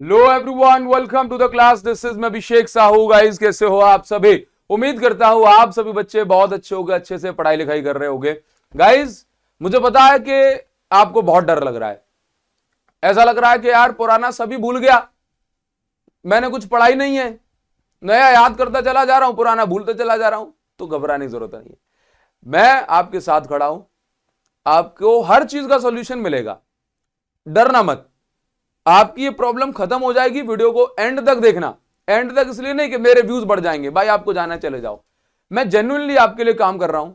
Low everyone, welcome to the class. This is मैं Abhishek Sahu. Guys, कैसे हो आप सभी? उम्मीद करता हूं आप सभी बच्चे बहुत अच्छे होंगे, अच्छे से पढ़ाई लिखाई कर रहे होंगे। गाइस, मुझे पता है कि आपको बहुत डर लग रहा है। ऐसा लग रहा है कि यार पुराना सभी भूल गया, मैंने कुछ पढ़ाई नहीं है, नया याद करता चला जा रहा हूं, पुराना भूलता चला जा रहा हूं। तो घबराने की जरूरत नहीं है, मैं आपके साथ खड़ा हूं। आपको हर चीज का सोल्यूशन मिलेगा, डरना मत। आपकी ये प्रॉब्लम खत्म हो जाएगी। वीडियो को एंड तक देखना। एंड तक इसलिए नहीं कि मेरे व्यूज बढ़ जाएंगे, भाई आपको जाना चले जाओ। मैं जेन्युइनली आपके लिए काम कर रहा हूं,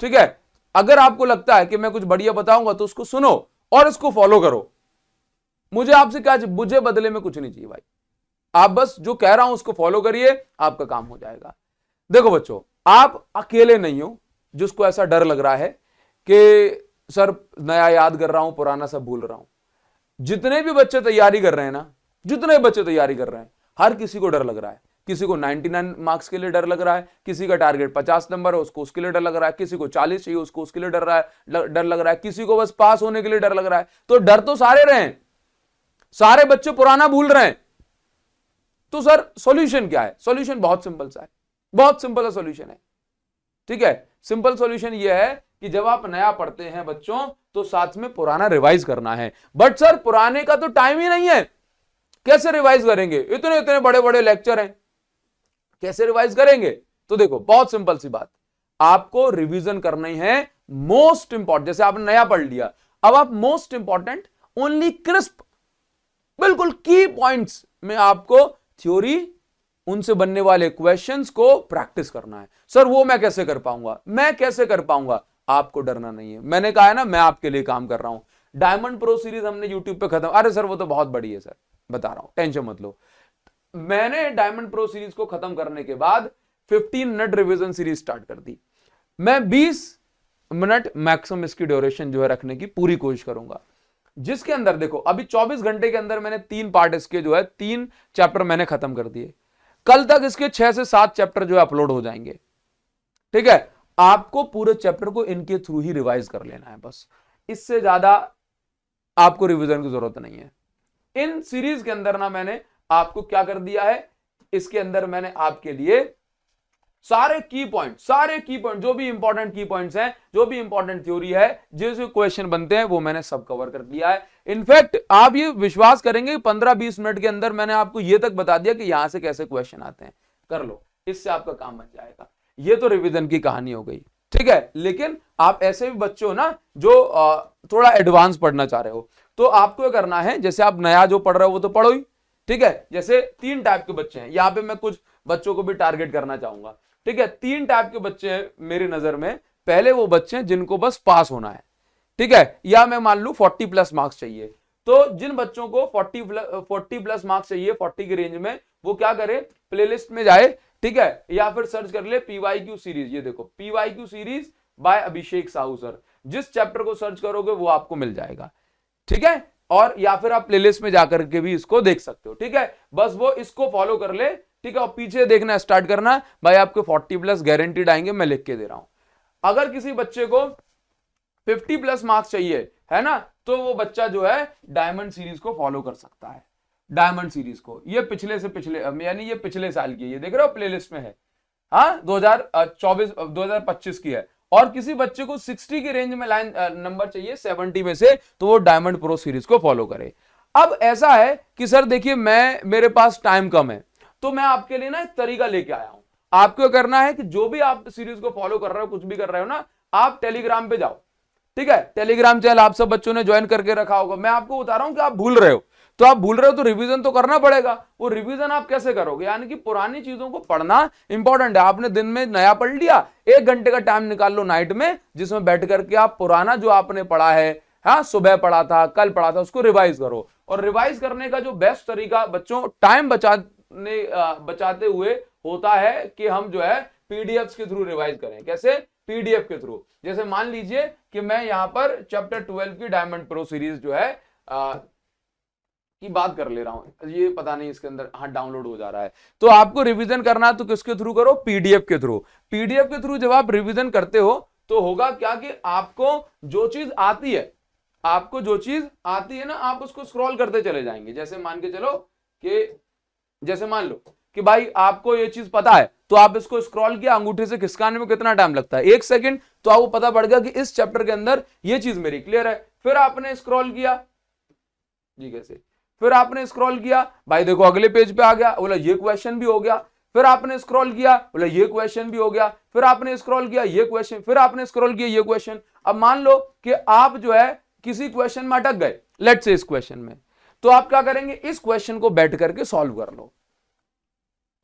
ठीक है। अगर आपको लगता है कि मैं कुछ बढ़िया बताऊंगा तो उसको सुनो और इसको फॉलो करो। मुझे आपसे क्या चाहिए? मुझे बदले में कुछ नहीं चाहिए भाई। आप बस जो कह रहा हूं उसको फॉलो करिए, आपका काम हो जाएगा। देखो बच्चों, आप अकेले नहीं हो जिसको ऐसा डर लग रहा है कि सर नया याद कर रहा हूं, पुराना सब भूल रहा हूं। जितने भी बच्चे तैयारी कर रहे हैं ना, जितने बच्चे तैयारी कर रहे हैं, हर किसी को डर लग रहा है। किसी को 99 मार्क्स के लिए डर लग रहा है, किसी का टारगेट 50 नंबर है उसको उसके लिए डर लग रहा है, किसी को 40 चाहिए उसको उसके लिए डर लग रहा है, किसी को बस पास होने के लिए डर लग रहा है। तो डर तो सारे रहे हैं, सारे बच्चे पुराना भूल रहे हैं। तो सर सॉल्यूशन क्या है? सॉल्यूशन बहुत सिंपल सा है, बहुत सिंपल सा सॉल्यूशन है, ठीक है। सिंपल सॉल्यूशन ये है कि जब आप नया पढ़ते हैं बच्चों, तो साथ में पुराना रिवाइज करना है। बट सर पुराने का तो टाइम ही नहीं है, कैसे रिवाइज करेंगे? इतने इतने बड़े बड़े लेक्चर हैं, कैसे रिवाइज करेंगे? तो देखो, बहुत सिंपल सी बात, आपको रिवीजन करना ही है। मोस्ट इंपॉर्टेंट, जैसे आपने नया पढ़ लिया, अब आप मोस्ट इंपॉर्टेंट, ओनली क्रिस्प, बिल्कुल की पॉइंट्स में आपको थ्योरी, उनसे बनने वाले क्वेश्चंस को प्रैक्टिस करना है। सर वो मैं कैसे कर पाऊंगा? मैं कैसे कर पाऊंगा? आपको डरना नहीं है। मैंने कहा है ना, मैं आपके लिए काम कर रहा हूं। डायमंड प्रो सीरीज हमने यूट्यूब पे खत्म, अरे सर वो तो बहुत बड़ी है सर, बता रहा हूं, टेंशन मत लो। मैंने डायमंड प्रो सीरीज को खत्म करने के बाद 15 मिनट रिवीजन सीरीज स्टार्ट कर दी। मैं 20 मिनट मैक्सिमम इसकी ड्यूरेशन जो है रखने की पूरी कोशिश करूंगा, जिसके अंदर देखो अभी 24 घंटे के अंदर मैंने 3 पार्ट इसके जो है 3 चैप्टर मैंने खत्म कर दिए। कल तक इसके 6 से 7 चैप्टर जो है अपलोड हो जाएंगे, ठीक है। आपको पूरे चैप्टर को इनके थ्रू ही रिवाइज कर लेना है, बस इससे ज्यादा आपको रिवीजन की जरूरत नहीं है। इन सीरीज के अंदर ना मैंने आपको क्या कर दिया है, इसके अंदर मैंने आपके लिए सारे की पॉइंट जो भी इंपॉर्टेंट की पॉइंट्स हैं, जो भी इंपॉर्टेंट थ्योरी है, जो क्वेश्चन बनते हैं, वो मैंने सब कवर कर दिया है। इनफैक्ट आप ये विश्वास करेंगे 15-20 मिनट के अंदर मैंने आपको ये तक बता दिया कि यहां से कैसे क्वेश्चन आते हैं। कर लो, इससे आपका काम बन जाएगा। ये तो रिवीजन की कहानी हो गई, ठीक है। लेकिन आप ऐसे भी बच्चे हो ना जो थोड़ा एडवांस पढ़ना चाह रहे हो, तो आपको करना है, जैसे आप नया जो पढ़ रहे हो वो तो पढ़ो ही, ठीक है। जैसे 3 टाइप के बच्चे हैं, यहां पे मैं कुछ बच्चों को भी टारगेट करना चाहूंगा, ठीक है। 3 टाइप के बच्चे हैं मेरी नजर में। पहले वो बच्चे हैं जिनको बस पास होना है, ठीक है, या मैं मान लू 40 प्लस मार्क्स चाहिए। तो जिन बच्चों को 40 प्लस मार्क्स चाहिए, 40 की रेंज में, वो क्या करे, प्लेलिस्ट में जाए, ठीक है, या फिर सर्च कर ले पीवाईक्यू सीरीज। ये देखो PYQ series by Abhishek Sahu sir, जिस चैप्टर को सर्च करोगे वो आपको मिल जाएगा, ठीक है। और या फिर आप प्लेलिस्ट में जाकर के भी इसको देख सकते हो, ठीक है। बस वो इसको फॉलो कर ले, ठीक है। और पीछे देखना स्टार्ट करना, भाई आपको 40 प्लस गारंटीड आएंगे, मैं लिख के दे रहा हूं। अगर किसी बच्चे को 50 प्लस मार्क्स चाहिए, है ना, तो वो बच्चा जो है डायमंड सीरीज को फॉलो कर सकता है। डायमंड सीरीज को, ये पिछले से पिछले, यानी ये पिछले साल की, ये देख रहे हो प्लेलिस्ट में है, हाँ 2024-2025 की है। और किसी बच्चे को 60 की रेंज में लाइन नंबर चाहिए 70 में से, तो वो डायमंड प्रो सीरीज को फॉलो करे। अब ऐसा है कि सर देखिए, मेरे पास टाइम कम है, तो मैं आपके लिए ना एक तरीका लेके आया हूं। आपको करना है कि जो भी आप सीरीज को फॉलो कर रहे हो, कुछ भी कर रहे हो ना, आप टेलीग्राम पे जाओ, ठीक है। टेलीग्राम चैनल आप सब बच्चों ने ज्वाइन करके रखा होगा। मैं आपको बता रहा हूं कि आप भूल रहे हो, तो आप भूल रहे हो तो रिवीजन तो करना पड़ेगा। वो रिवीजन आप कैसे करोगे? यानी कि पुरानी चीजों को पढ़ना इंपॉर्टेंट है। आपने दिन में नया पढ़ लिया, 1 घंटे का टाइम निकाल लो नाइट में, जिसमें बैठ करके आप पुराना जो आपने पढ़ा है, हाँ सुबह पढ़ा था, कल पढ़ा था, उसको रिवाइज करो। और रिवाइज करने का जो बेस्ट तरीका बच्चों, टाइम बचाते हुए होता है कि हम जो है पीडीएफ के थ्रू रिवाइज करें। कैसे? पीडीएफ के थ्रू। जैसे मान लीजिए कि मैं यहां पर चैप्टर 12 की डायमंड प्रो सीरीज जो है की बात कर ले रहा हूं, ये पता नहीं इसके अंदर, हाँ डाउनलोड हो जा रहा है। तो आपको रिवीजन करना है तो किसके थ्रू करो? पीडीएफ के थ्रू। पीडीएफ के थ्रू जब आप रिवीजन करते हो तो होगा क्या कि आपको जो चीज आती है, आपको जो चीज आती है ना आप उसको स्क्रॉल करते चले जाएंगे। जैसे मान के चलो कि जैसे मान लो कि भाई आपको ये चीज पता है तो आप इसको स्क्रॉल किया, अंगूठे से खिसकाने में कितना टाइम लगता है, 1 सेकंड, तो आपको पता पड़ गया कि इस चैप्टर के अंदर ये चीज मेरी क्लियर है। फिर आपने स्क्रॉल किया जी, कैसे, फिर आपने स्क्रॉल किया, भाई देखो अगले पेज पे आ गया, बोला ये क्वेश्चन भी हो गया। फिर आपने स्क्रॉल किया, बोला ये क्वेश्चन भी हो गया। फिर आपने स्क्रॉल किया, ये क्वेश्चन, फिर आपने स्क्रॉल किया, ये क्वेश्चन। अब मान लो कि आप जो है किसी क्वेश्चन में अटक गए, लेट्स से इस क्वेश्चन में, तो आप क्या करेंगे, इस क्वेश्चन को बैठ करके सॉल्व कर लो,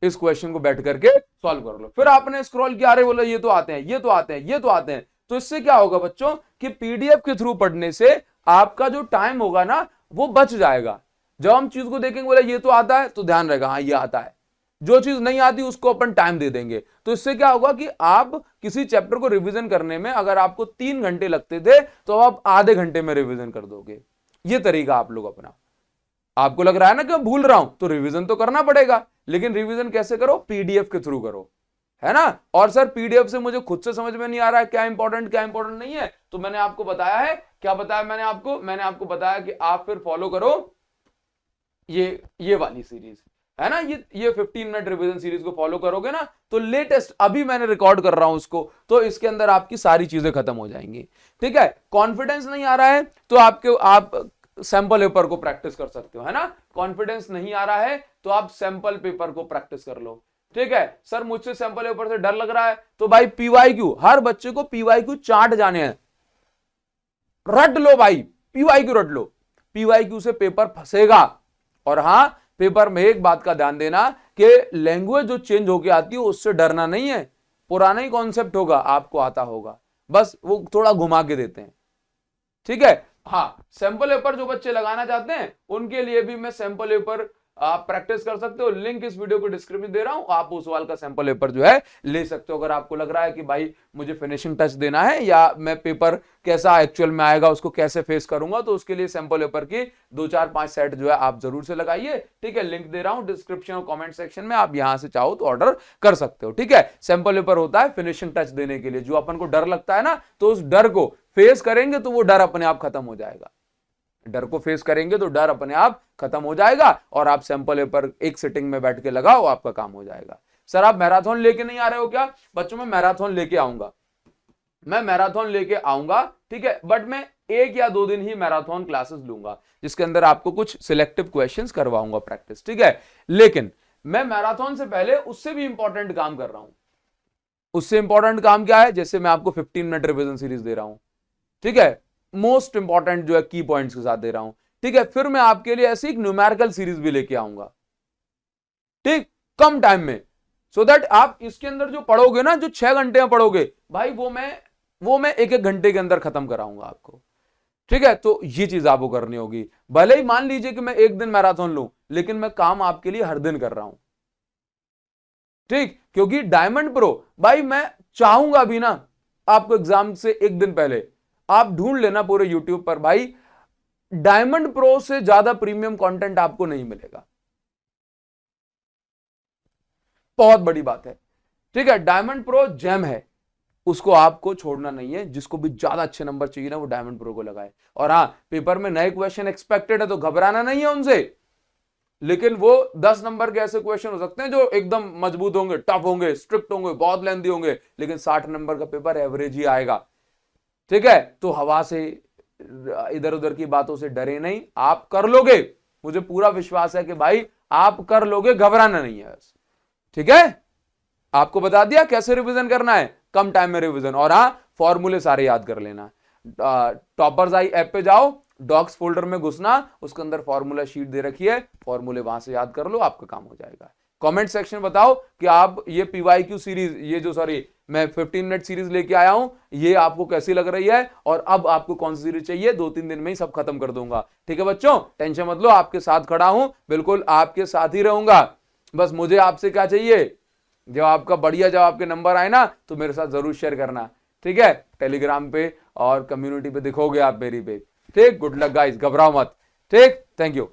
इस क्वेश्चन को बैठ करके सॉल्व कर लो। फिर आपने स्क्रॉल किया, अरे बोला ये तो आते हैं, ये तो आते हैं, ये तो आते हैं। तो इससे क्या होगा बच्चों कि पीडीएफ के थ्रू पढ़ने से आपका जो टाइम होगा ना वो बच जाएगा। जब हम चीज को देखेंगे, बोला ये तो आता है, तो ध्यान रहेगा हाँ ये आता है। जो चीज नहीं आती उसको अपन टाइम दे देंगे। तो इससे क्या होगा कि आप किसी चैप्टर को रिवीजन करने में अगर आपको 3 घंटे लगते थे तो आप आधे घंटे में रिवीजन कर दोगे। ये तरीका आप लोग अपना। आपको लग रहा है ना कि मैं भूल रहा हूं, तो रिवीजन तो करना पड़ेगा, लेकिन रिवीजन कैसे करो, पीडीएफ के थ्रू करो, है ना। और सर पीडीएफ से मुझे खुद से समझ में नहीं आ रहा है क्या इंपॉर्टेंट क्या इंपॉर्टेंट नहीं है, तो मैंने आपको बताया है, क्या बताया मैंने आपको बताया कि आप फिर फॉलो करो ये वाली सीरीज, है ना, ये 15 मिनट रिवीजन सीरीज को फॉलो करोगे ना तो लेटेस्ट अभी मैंने रिकॉर्ड कर रहा हूं उसको, तो इसके अंदर आपकी सारी चीजें खत्म हो जाएंगी। ठीक है, कॉन्फिडेंस नहीं आ रहा है तो आप सैंपल पेपर को प्रैक्टिस कर सकते हो, है ना। कॉन्फिडेंस नहीं आ रहा है तो आप सैंपल पेपर को प्रैक्टिस कर लो। ठीक है, सर मुझसे सैंपल पेपर से डर लग रहा है, तो भाई पीवाईक्यू, हर बच्चे को पीवाईक्यू चार्ट जाने हैं, रट लो भाई, पीवाईक्यू रट लो, पीवाईक्यू से पेपर फंसेगा। और हां, पेपर में एक बात का ध्यान देना कि लैंग्वेज जो चेंज होके आती है उससे डरना नहीं है, पुराना ही कॉन्सेप्ट होगा, आपको आता होगा, बस वो थोड़ा घुमा के देते हैं। ठीक है, हाँ, सैंपल पेपर जो बच्चे लगाना चाहते हैं उनके लिए भी मैं सैंपल पेपर आप प्रैक्टिस कर सकते हो, लिंक इस वीडियो को डिस्क्रिप्शन दे रहा हूं, आप उस सवाल का सैंपल पेपर जो है ले सकते हो। अगर आपको लग रहा है कि भाई मुझे फिनिशिंग टच देना है या मैं पेपर कैसा एक्चुअल में आएगा उसको कैसे फेस करूंगा, तो उसके लिए सैंपल पेपर की 2 4 5 सेट जो है आप जरूर से लगाइए। ठीक है, लिंक दे रहा हूं डिस्क्रिप्शन और कमेंट सेक्शन में, आप यहां से चाहो तो ऑर्डर कर सकते हो। ठीक है, सैंपल पेपर होता है फिनिशिंग टच देने के लिए, जो अपन को डर लगता है ना, तो उस डर को फेस करेंगे तो वो डर अपने आप खत्म हो जाएगा। डर को फेस करेंगे तो डर अपने आप खत्म हो जाएगा और आप सैंपल पेपर एक सिटिंग में बैठ के लगाओ, आपका काम हो जाएगा। सर आप मैराथन लेके नहीं आ रहे हो क्या? बच्चों मैं मैराथन लेके आऊंगा, मैं मैराथन लेके आऊंगा, ठीक है, बट मैं 1 या 2 दिन ही मैराथन क्लासेस लूंगा जिसके अंदर आपको कुछ सिलेक्टिव क्वेश्चंस करवाऊंगा प्रैक्टिस। ठीक है, लेकिन मैं मैराथन से पहले उससे भी इंपॉर्टेंट काम कर रहा हूं। उससे इंपॉर्टेंट काम क्या है? जैसे मैं आपको 15 मिनट रिवीजन सीरीज दे रहा हूं, ठीक है, मोस्ट इंपॉर्टेंट जो है की पॉइंट्स के साथ दे रहा हूं। ठीक है, फिर मैं आपके लिए ऐसी एक न्यूमेरिकल सीरीज भी लेके आऊंगा, ठीक, कम टाइम में, सो दैट आप इसके अंदर जो पढ़ोगे ना, जो 6 घंटे में पढ़ोगे भाई, वो मैं 1-1 घंटे के अंदर खत्म कराऊंगा आपको। ठीक है, तो ये चीज आपको करनी होगी। भले ही मान लीजिए कि मैं 1 दिन मैराथन लूं, लेकिन मैं काम आपके लिए हर दिन कर रहा हूं। ठीक, क्योंकि डायमंड प्रो भाई मैं चाहूंगा भी ना, आपको एग्जाम से 1 दिन पहले आप ढूंढ लेना पूरे यूट्यूब पर, भाई डायमंड प्रो से ज्यादा प्रीमियम कंटेंट आपको नहीं मिलेगा। बहुत बड़ी बात है। ठीक है, डायमंड प्रो जेम है, उसको आपको छोड़ना नहीं है। जिसको भी ज्यादा अच्छे नंबर चाहिए ना, वो डायमंड प्रो को लगाए। और हाँ, पेपर में नए क्वेश्चन एक्सपेक्टेड है तो घबराना नहीं है उनसे, लेकिन वो 10 नंबर के ऐसे क्वेश्चन हो सकते हैं जो एकदम मजबूत होंगे, टफ होंगे, स्ट्रिक्ट होंगे, बहुत लेंथी होंगे, लेकिन 60 नंबर का पेपर एवरेज ही आएगा। ठीक है, तो हवा से इधर उधर की बातों से डरे नहीं, आप कर लोगे, मुझे पूरा विश्वास है कि भाई आप कर लोगे, घबराना नहीं है बस। ठीक है, आपको बता दिया कैसे रिवीजन करना है, कम टाइम में रिवीजन। और हाँ, फॉर्मूले सारे याद कर लेना। टॉपर्स आई ऐप पे जाओ, डॉक्स फोल्डर में घुसना, उसके अंदर फॉर्मूला शीट दे रखी है, फॉर्मूले वहां से याद कर लो, आपका काम हो जाएगा। कमेंट सेक्शन बताओ कि आप ये पीवाईक्यू सीरीज, ये जो मैं 15 मिनट सीरीज लेके आया हूं, ये आपको कैसी लग रही है, और अब आपको कौन सी सीरीज चाहिए। 2-3 दिन में ही सब खत्म कर दूंगा। ठीक है बच्चों, टेंशन मत लो, आपके साथ खड़ा हूं, बिल्कुल आपके साथ ही रहूंगा। बस मुझे आपसे क्या चाहिए, जब आपका बढ़िया, जब आपके नंबर आए ना, तो मेरे साथ जरूर शेयर करना। ठीक है, टेलीग्राम पे और कम्युनिटी पे दिखोगे आप मेरी पे। ठीक, गुड लक गाइस, घबराओ मत। ठीक, थैंक यू।